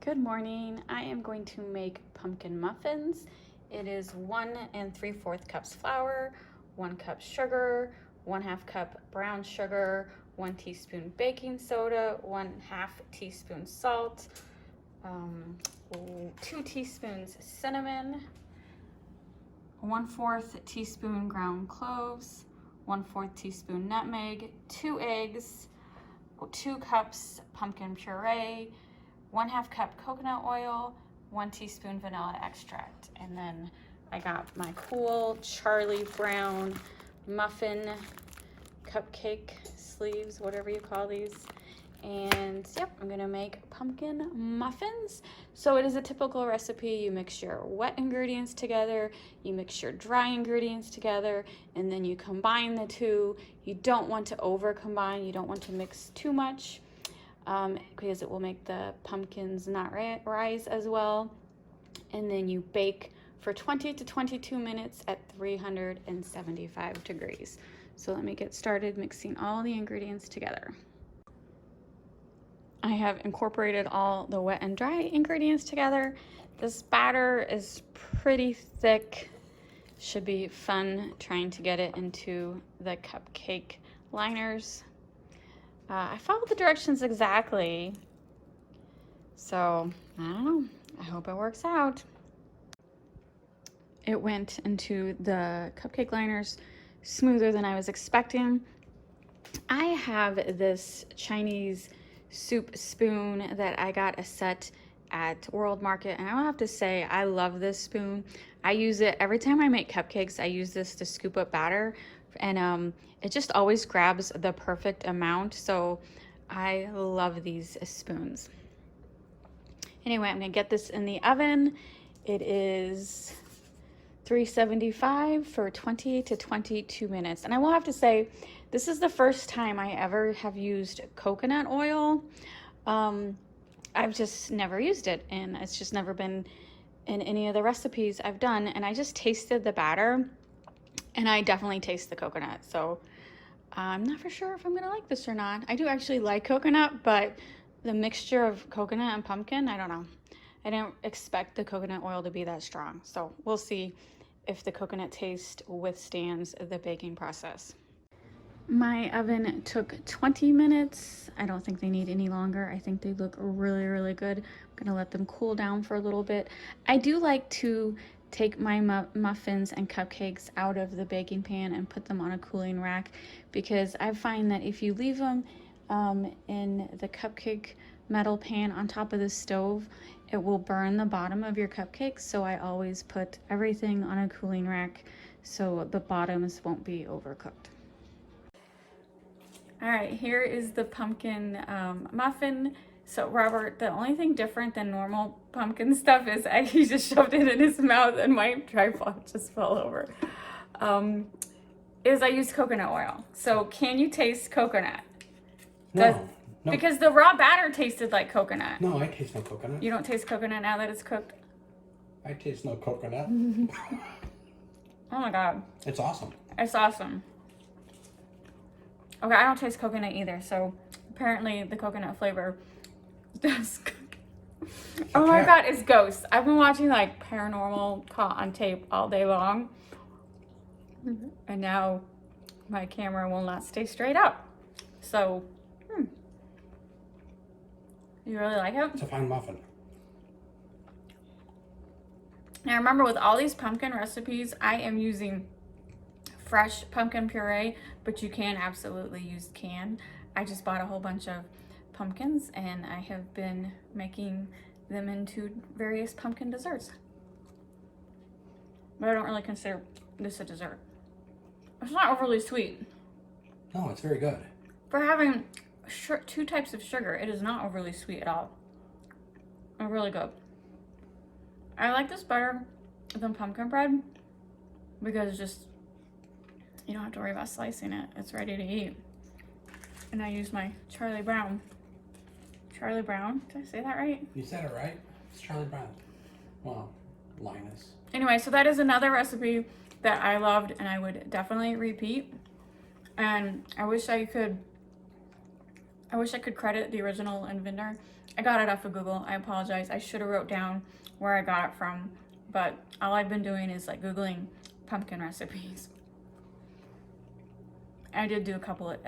Good morning. I am going to make pumpkin muffins. It is 1 3/4 cups flour, 1 cup sugar, 1/2 cup brown sugar, 1 teaspoon baking soda, 1/2 teaspoon salt, 2 teaspoons cinnamon, 1/4 teaspoon ground cloves, 1/4 teaspoon nutmeg, 2 eggs, 2 cups pumpkin puree, 1/2 cup coconut oil, 1 teaspoon vanilla extract. And then I got my cool Charlie Brown muffin cupcake sleeves, whatever you call these. And yep, I'm gonna make pumpkin muffins. So it is a typical recipe. You mix your wet ingredients together, you mix your dry ingredients together, and then you combine the two. You don't want to over combine, you don't want to mix too much because it will make the pumpkins not rise as well. And then you bake for 20 to 22 minutes at 375 degrees. So let me get started mixing all the ingredients together. I have incorporated all the wet and dry ingredients together. This batter is pretty thick. Should be fun trying to get it into the cupcake liners. I followed the directions exactly, so I don't know. I hope it works out. It went into the cupcake liners smoother than I was expecting. I have this Chinese soup spoon that I got a set at World Market, and I have to say I love this spoon. I use it every time I make cupcakes. I use this to scoop up batter, and it just always grabs the perfect amount. So I love these spoons. Anyway, I'm gonna get this in the oven. It is 375 for 20 to 22 minutes. And I will have to say, this is the first time I ever have used coconut oil. I've just never used it, and it's just never been in any of the recipes I've done. And I just tasted the batter, and I definitely taste the coconut. So I'm not for sure if I'm gonna like this or not. I do actually like coconut, but the mixture of coconut and pumpkin, I don't know. I didn't expect the coconut oil to be that strong. So we'll see if the coconut taste withstands the baking process. My oven took 20 minutes. I don't think they need any longer. I think they look really, really good. I'm gonna let them cool down for a little bit. I do like to take my muffins and cupcakes out of the baking pan and put them on a cooling rack, because I find that if you leave them in the cupcake metal pan on top of the stove, it will burn the bottom of your cupcakes. So I always put everything on a cooling rack so the bottoms won't be overcooked. All right, here is the pumpkin muffin. So Robert, the only thing different than normal pumpkin stuff is he just shoved it in his mouth and my tripod just fell over. Is I use coconut oil. So can you taste coconut? No. Because the raw batter tasted like coconut. No, I taste no coconut. You don't taste coconut now that it's cooked? I taste no coconut. Oh my God. It's awesome. It's awesome. Okay, I don't taste coconut either, so apparently the coconut flavor does cook. Oh my God, it's ghosts. I've been watching like paranormal caught on tape all day long. And now my camera will not stay straight up. So, you really like it? It's a fine muffin. Now remember, with all these pumpkin recipes, I am using fresh pumpkin puree, but you can absolutely use canned. I just bought a whole bunch of pumpkins and I have been making them into various pumpkin desserts. But I don't really consider this a dessert. It's not overly sweet. No, it's very good. For having 2 types of sugar, it is not overly sweet at all. It's really good. I like this better than pumpkin bread because it's just, you don't have to worry about slicing it. It's ready to eat. And I use my Charlie Brown. Charlie Brown, did I say that right? You said it right. It's Charlie Brown. Well, Linus. Anyway, so that is another recipe that I loved and I would definitely repeat. And I wish I I wish I could credit the original inventor. I got it off of Google. I apologize. I should have wrote down where I got it from, but all I've been doing is like Googling pumpkin recipes. I did do a couple of,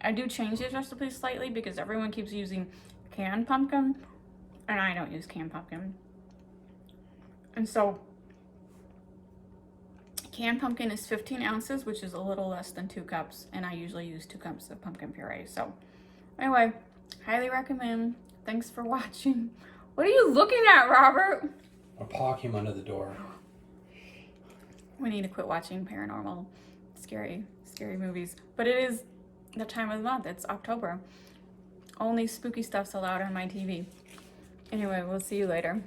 I do change these recipes slightly because everyone keeps using canned pumpkin and I don't use canned pumpkin. And so canned pumpkin is 15 ounces, which is a little less than 2 cups, and I usually use 2 cups of pumpkin puree. So anyway, highly recommend. Thanks for watching. What are you looking at, Robert? A paw came under the door. We need to quit watching paranormal, scary movies. But it is the time of the month. It's October. Only spooky stuff's allowed on my TV. Anyway, we'll see you later.